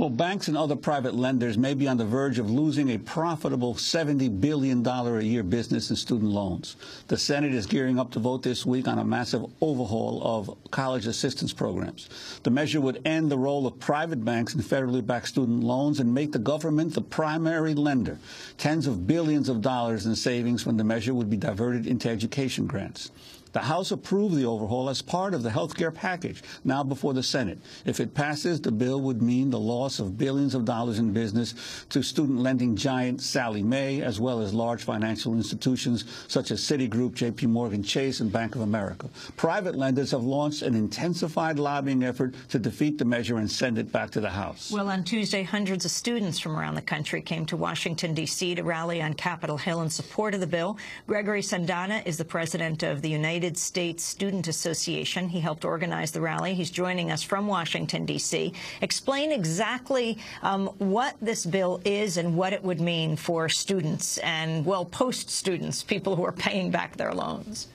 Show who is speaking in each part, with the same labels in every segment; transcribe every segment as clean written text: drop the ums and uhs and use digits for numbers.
Speaker 1: Well, banks and other private lenders may be on the verge of losing a profitable $70 billion a year business in student loans. The Senate is gearing up to vote this week on a massive overhaul of college assistance programs. The measure would end the role of private banks in federally backed student loans and make the government the primary lender. Tens of billions of dollars in savings from the measure would be diverted into education grants. The House approved the overhaul as part of the health care package, now before the Senate. If it passes, the bill would mean the loss of billions of dollars in business to student lending giant Sallie Mae, as well as large financial institutions such as Citigroup, J.P. Morgan Chase, and Bank of America. Private lenders have launched an intensified lobbying effort to defeat the measure and send it back to the House.
Speaker 2: Well, on Tuesday, hundreds of students from around the country came to Washington, D.C. to rally on Capitol Hill in support of the bill. Gregory Sandana is the president of the United States Student Association. He helped organize the rally. He's joining us from Washington, D.C. Explain exactly what this bill is and what it would mean for students and, well, post-students, people who are paying back their loans.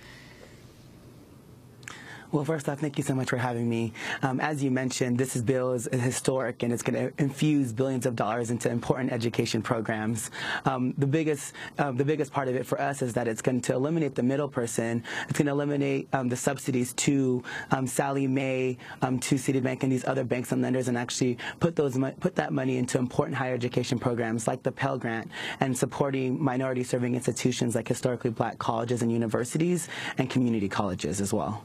Speaker 3: Well, first off, thank you so much for having me. As you mentioned, this bill is historic, and it's going to infuse billions of dollars into important education programs. The biggest part of it for us is that it's going to eliminate the middle person. It's going to eliminate the subsidies to Sallie Mae, to Citibank, and these other banks and lenders, and actually put that money into important higher education programs like the Pell Grant and supporting minority-serving institutions like historically black colleges and universities and community colleges as well.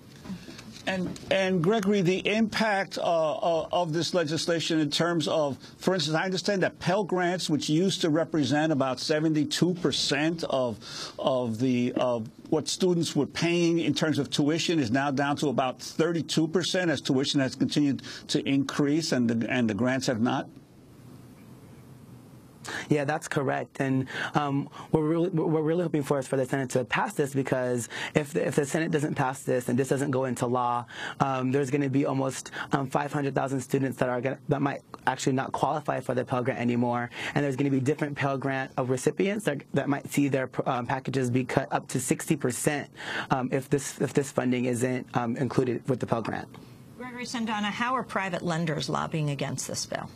Speaker 1: And Gregory, the impact of this legislation in terms of, for instance, I understand that Pell Grants, which used to represent about 72% of what students were paying in terms of tuition, is now down to about 32% as tuition has continued to increase and the grants have not.
Speaker 3: Yeah, that's correct, and we're really hoping for the Senate to pass this, because if the Senate doesn't pass this and this doesn't go into law, there's going to be almost 500,000 students that might actually not qualify for the Pell Grant anymore, and there's going to be different Pell Grant recipients that might see their packages be cut up to 60% if this funding isn't included with the Pell Grant.
Speaker 2: Gregory Sandana, how are private lenders lobbying against this bill?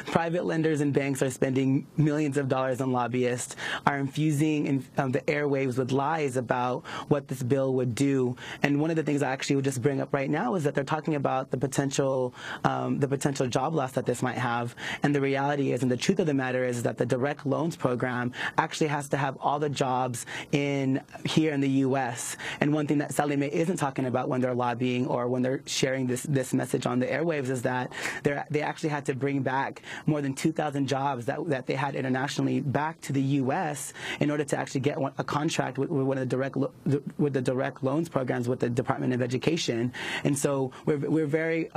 Speaker 3: Private lenders and banks are spending millions of dollars on lobbyists, are infusing the airwaves with lies about what this bill would do. And one of the things I actually would just bring up right now is that they're talking about the potential job loss that this might have. And the reality is, and the truth of the matter is, that the direct loans program actually has to have all the jobs here in the U.S. And one thing that Sallie Mae isn't talking about when they're lobbying or when they're sharing this message on the airwaves is that they actually had to bring back more than 2,000 jobs that they had internationally back to the U.S. in order to actually get a contract with one of the direct loans programs with the Department of Education. And so we're very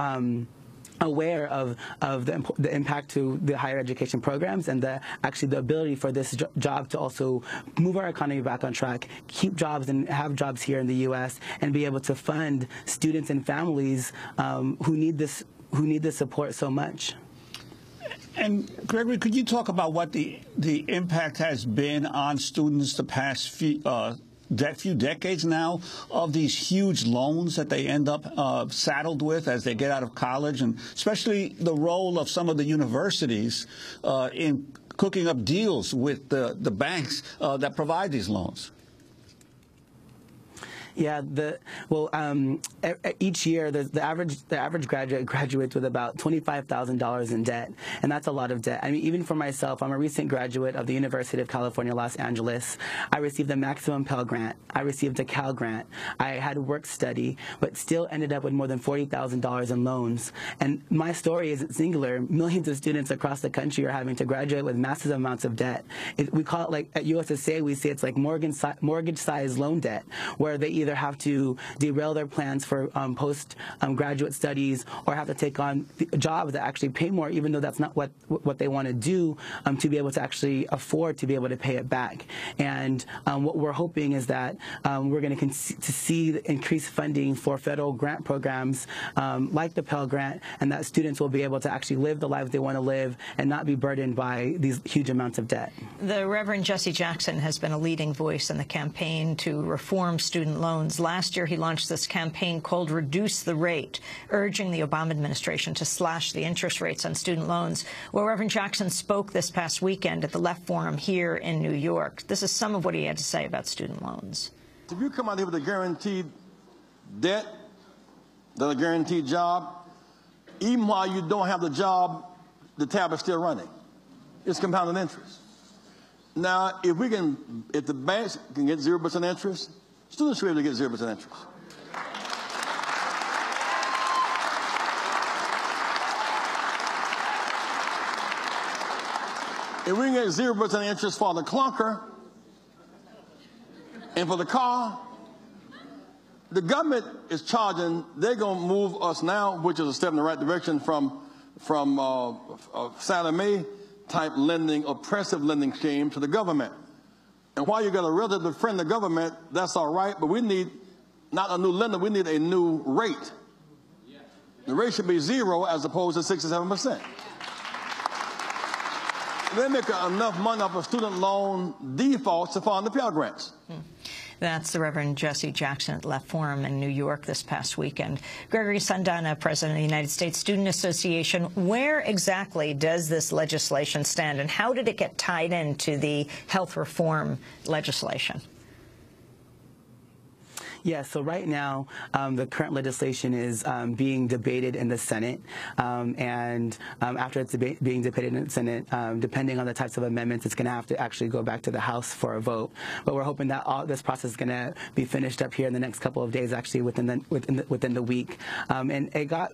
Speaker 3: aware of the impact to the higher education programs and the ability for this job to also move our economy back on track, keep jobs and have jobs here in the U.S., and be able to fund students and families who need this support so much.
Speaker 1: And Gregory, could you talk about what the impact has been on students the past few decades now of these huge loans that they end up saddled with as they get out of college, and especially the role of some of the universities in cooking up deals with the banks that provide these loans?
Speaker 3: Yeah, each year the average graduate graduates with about $25,000 in debt, and that's a lot of debt. I mean, even for myself, I'm a recent graduate of the University of California, Los Angeles. I received a maximum Pell Grant. I received a Cal Grant. I had work study, but still ended up with more than $40,000 in loans. And my story isn't singular. Millions of students across the country are having to graduate with massive amounts of debt. We call it, like at USSA, we say it's like mortgage-sized loan debt, where they either have to derail their plans for post-graduate studies, or have to take on jobs that actually pay more, even though that's not what they want to do, to be able to actually afford to be able to pay it back. And what we're hoping is that we're going to see increased funding for federal grant programs like the Pell Grant, and that students will be able to actually live the lives they want to live and not be burdened by these huge amounts of debt.
Speaker 2: The Reverend Jesse Jackson has been a leading voice in the campaign to reform student loans. loans. Last year, he launched this campaign called Reduce the Rate, urging the Obama administration to slash the interest rates on student loans. Well, Reverend Jackson spoke this past weekend at the Left Forum here in New York. This is some of what he had to say about student loans.
Speaker 4: If you come out here with a guaranteed debt, then a guaranteed job, even while you don't have the job, the tab is still running. It's compounded interest. Now, if the banks can get 0% interest, students should be able to get 0% interest. If we can get 0% interest for the clunker and for the car, the government is charging, they're going to move us now, which is a step in the right direction from Santa May type lending, oppressive lending scheme to the government. And while you got a relative to friend the government, that's all right, but we need not a new lender, we need a new rate. The rate should be 0 as opposed to 67%. They make enough money off of student loan defaults to fund the Pell Grants.
Speaker 2: That's the Reverend Jesse Jackson at Left Forum in New York this past weekend. Gregory Sandana, President of the United States Student Association, where exactly does this legislation stand, and how did it get tied into the health reform legislation?
Speaker 3: Yeah, so right now, the current legislation is being debated in the Senate, and after it's being debated in the Senate, depending on the types of amendments, it's going to have to actually go back to the House for a vote. But we're hoping that all this process is going to be finished up here in the next couple of days, actually within the week. And it got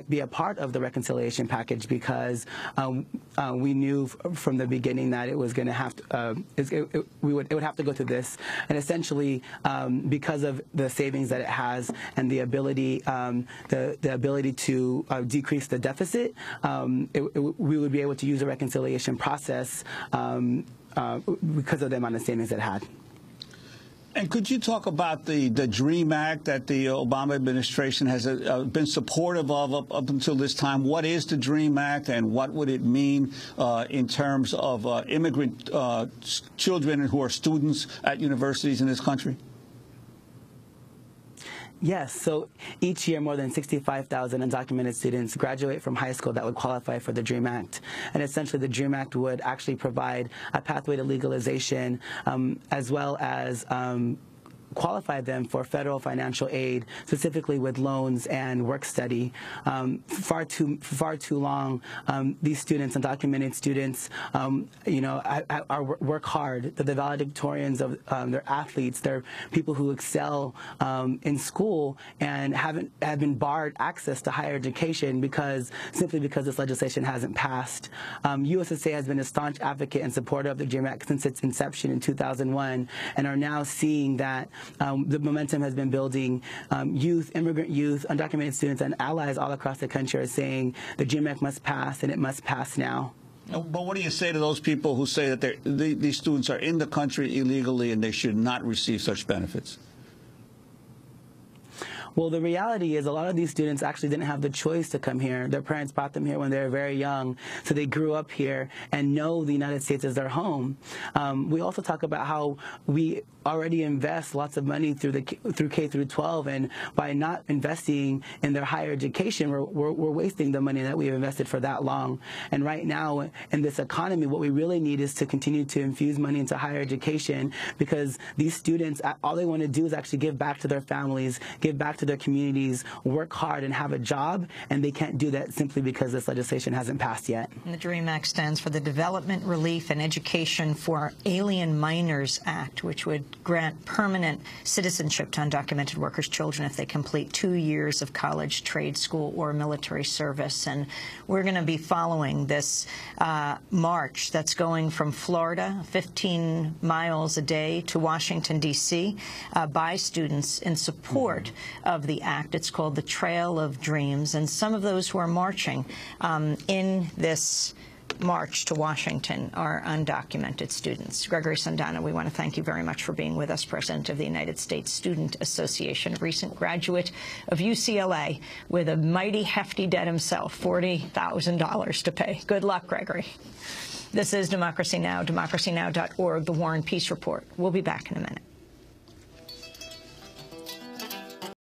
Speaker 3: be a part of the reconciliation package because we knew from the beginning that it was going to have to it would have to go through this, and essentially because of the savings that it has and the ability to decrease the deficit, we would be able to use a reconciliation process because of the amount of savings it had.
Speaker 1: And could you talk about the DREAM Act that the Obama administration has been supportive of up until this time? What is the DREAM Act, and what would it mean in terms of immigrant children who are students at universities in this country?
Speaker 3: Yes, so each year more than 65,000 undocumented students graduate from high school that would qualify for the DREAM Act. And essentially the DREAM Act would actually provide a pathway to legalization as well as qualify them for federal financial aid, specifically with loans and work study. Far too long, these students, undocumented students, work hard. They're the valedictorians of they're athletes. They're people who excel in school and have been barred access to higher education simply because this legislation hasn't passed. USSA has been a staunch advocate and supporter of the DREAM Act since its inception in 2001, and are now seeing that the momentum has been building. Immigrant youth, undocumented students, and allies all across the country are saying the DREAM Act must pass, and it must pass now.
Speaker 1: But what do you say to those people who say that these students are in the country illegally and they should not receive such benefits?
Speaker 3: Well, the reality is a lot of these students actually didn't have the choice to come here. Their parents brought them here when they were very young, so they grew up here and know the United States as their home. We also talk about how we already invest lots of money through K through 12, and by not investing in their higher education, we're wasting the money that we've invested for that long. And right now, in this economy, what we really need is to continue to infuse money into higher education, because these students, all they want to do is actually give back to their families, give back to their communities, work hard, and have a job, and they can't do that simply because this legislation hasn't passed yet.
Speaker 2: And the DREAM Act stands for the Development, Relief, and Education for Alien Minors Act, which would grant permanent citizenship to undocumented workers' children if they complete 2 years of college, trade school, or military service. And we're going to be following this march that's going from Florida, 15 miles a day, to Washington, D.C., by students in support of the act. It's called the Trail of Dreams, and some of those who are marching in this march to Washington are undocumented students. Gregory Sandana, we want to thank you very much for being with us, President of the United States Student Association, a recent graduate of UCLA with a mighty hefty debt himself, $40,000 to pay. Good luck, Gregory. This is Democracy Now!, democracynow.org, The War and Peace Report. We'll be back in a minute.